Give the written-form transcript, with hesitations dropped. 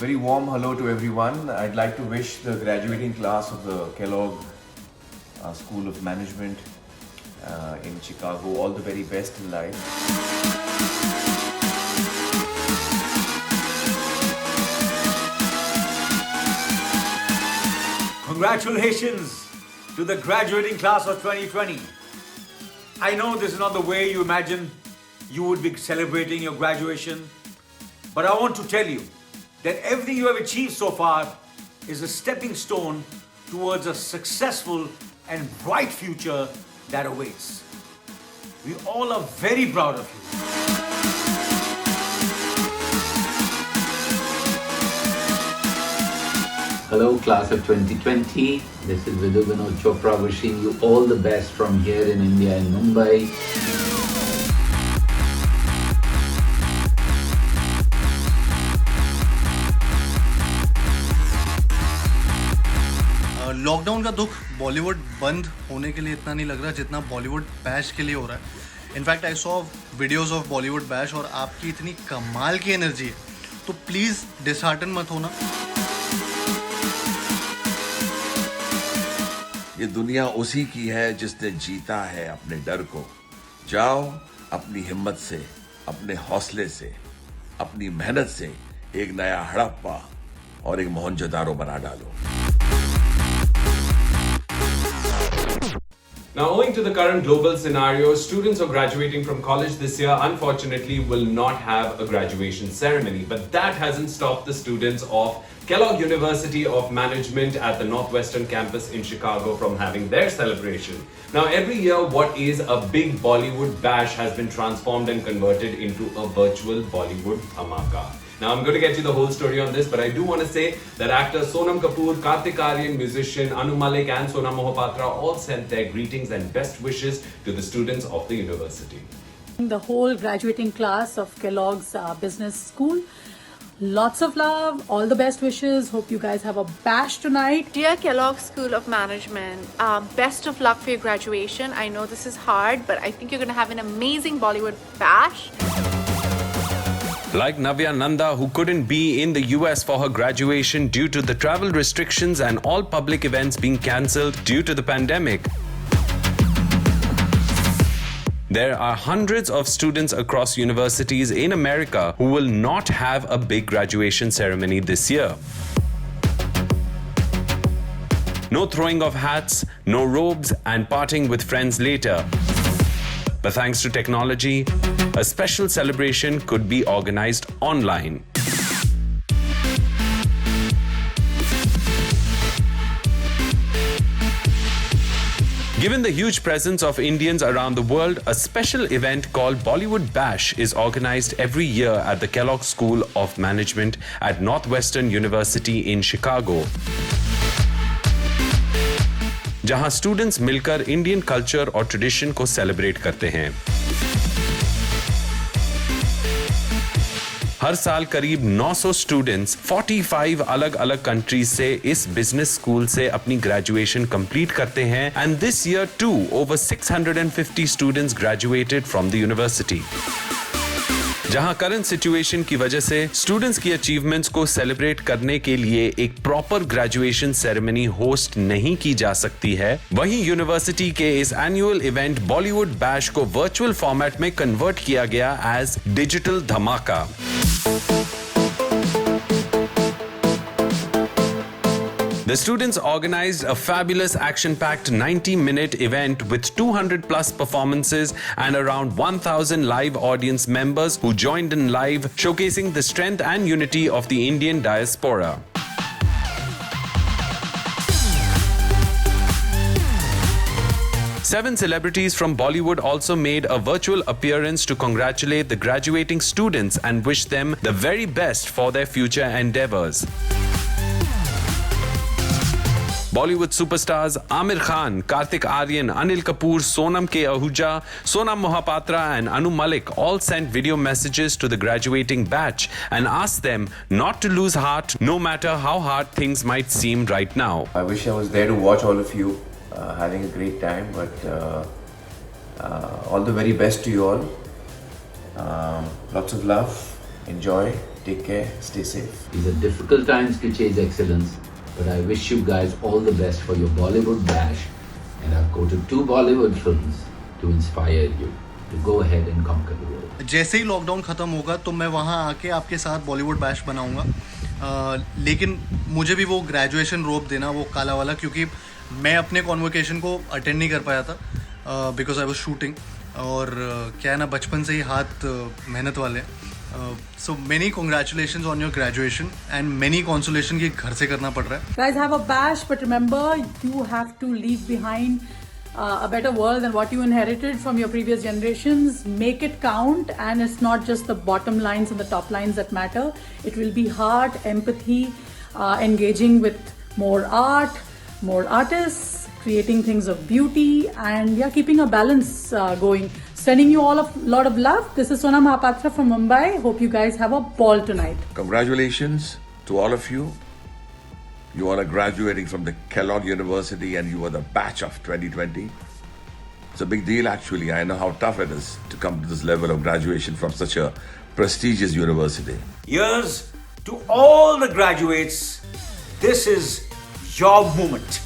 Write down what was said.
very warm hello to everyone. I'd like to wish the graduating class of the Kellogg School of Management in Chicago all the very best in life. Congratulations to the graduating class of 2020. I know this is not the way you imagine you would be celebrating your graduation, but I want to tell you that everything you have achieved so far is a stepping stone towards a successful and bright future that awaits. We all are very proud of you. Hello, class of 2020. This is Vidhu Vinod Chopra wishing you all the best from here in India and Mumbai. Lockdown का दुख बॉलीवुड बंद होने के लिए इतना नहीं लग रहा जितना बॉलीवुड बैश के लिए हो रहा है. In fact I saw videos of Bollywood bash और आपकी इतनी कमाल की एनर्जी है, तो प्लीज़ डिसहार्टन मत होना. ये दुनिया उसी की है जिसने जीता है अपने डर को. जाओ अपनी हिम्मत से, अपने हौसले से, अपनी मेहनत से एक नया हड़प्पा और एक मोहनजोदारो बना डालो. Now, owing to the current global scenario, students who are graduating from college this year unfortunately will not have a graduation ceremony. But that hasn't stopped the students of Kellogg University of Management at the Northwestern campus in Chicago from having their celebration. Now, every year, what is a big Bollywood bash has been transformed and converted into a virtual Bollywood dhamaka. Now, I'm going to get you the whole story on this, but I do want to say that actors Sonam Kapoor, Kartik Aaryan, musician Anu Malik and Sonam Mohapatra all sent their greetings and best wishes to the students of the university. The whole graduating class of Kellogg's Business School. Lots of love, all the best wishes. Hope you guys have a bash tonight. Dear Kellogg School of Management, best of luck for your graduation. I know this is hard, but I think you're going to have an amazing Bollywood bash. Like Navya Nanda, who couldn't be in the US for her graduation due to the travel restrictions and all public events being cancelled due to the pandemic. There are hundreds of students across universities in America who will not have a big graduation ceremony this year. No throwing of hats, no robes, and parting with friends later. But thanks to technology, a special celebration could be organized online. Given the huge presence of Indians around the world, a special event called Bollywood Bash is organized every year at the Kellogg School of Management at Northwestern University in Chicago, जहां students मिलकर Indian culture और tradition को celebrate करते हैं. हर साल करीब 900 students 45 अलग-अलग countries से इस बिजनेस स्कूल से अपनी ग्रेजुएशन कंप्लीट करते हैं and this year too over 650 students graduated from the university. जहां करंट सिचुएशन की वजह से स्टूडेंट्स की अचीवमेंट्स को सेलिब्रेट करने के लिए एक प्रॉपर ग्रेजुएशन सेरेमनी होस्ट नहीं की जा सकती है, वहीं यूनिवर्सिटी के इस एनुअल इवेंट बॉलीवुड बैश को वर्चुअल फॉर्मेट में कन्वर्ट किया गया एज डिजिटल धमाका. The students organized a fabulous action-packed 90-minute event with 200 plus performances and around 1,000 live audience members who joined in live, showcasing the strength and unity of the Indian diaspora. Seven celebrities from Bollywood also made a virtual appearance to congratulate the graduating students and wish them the very best for their future endeavors. Bollywood superstars Aamir Khan, Kartik Aaryan, Anil Kapoor, Sonam K. Ahuja, Sonam Mohapatra and Anu Malik all sent video messages to the graduating batch and asked them not to lose heart no matter how hard things might seem right now. I wish I was there to watch all of you having a great time, but all the very best to you all. Lots of love, enjoy, Take care, stay safe. These are difficult times to chase excellence, but I wish you guys all the best for your Bollywood bash, and I've quoted 2 Bollywood films to inspire you to go ahead and conquer the world. जैसे ही lockdown ख़त्म होगा तो मैं वहाँ आके आपके साथ Bollywood bash बनाऊँगा, लेकिन मुझे भी वो ग्रेजुएशन रोब देना, वो काला वाला, क्योंकि मैं अपने कॉन्वोकेशन को अटेंड नहीं कर पाया था बिकॉज आई वाज शूटिंग, और क्या है ना, बचपन से ही हाथ मेहनत वाले हैं. So many congratulations on your graduation and many consolation कि घर से करना पड़ रहा है. Guys, have a bash, but remember, you have to leave behind a better world than what you inherited from your previous generations. Make it count, and it's not just the bottom lines and the top lines that matter. It will be heart, empathy, engaging with more art, more artists, creating things of beauty, and yeah, keeping a balance going. Sending you all a lot of love. This is Sona Mahapatra from Mumbai. Hope you guys have a ball tonight. Congratulations to all of you. You all are graduating from the Kellogg University and you are the batch of 2020. It's a big deal actually. I know how tough it is to come to this level of graduation from such a prestigious university. Here's to all the graduates. This is your moment.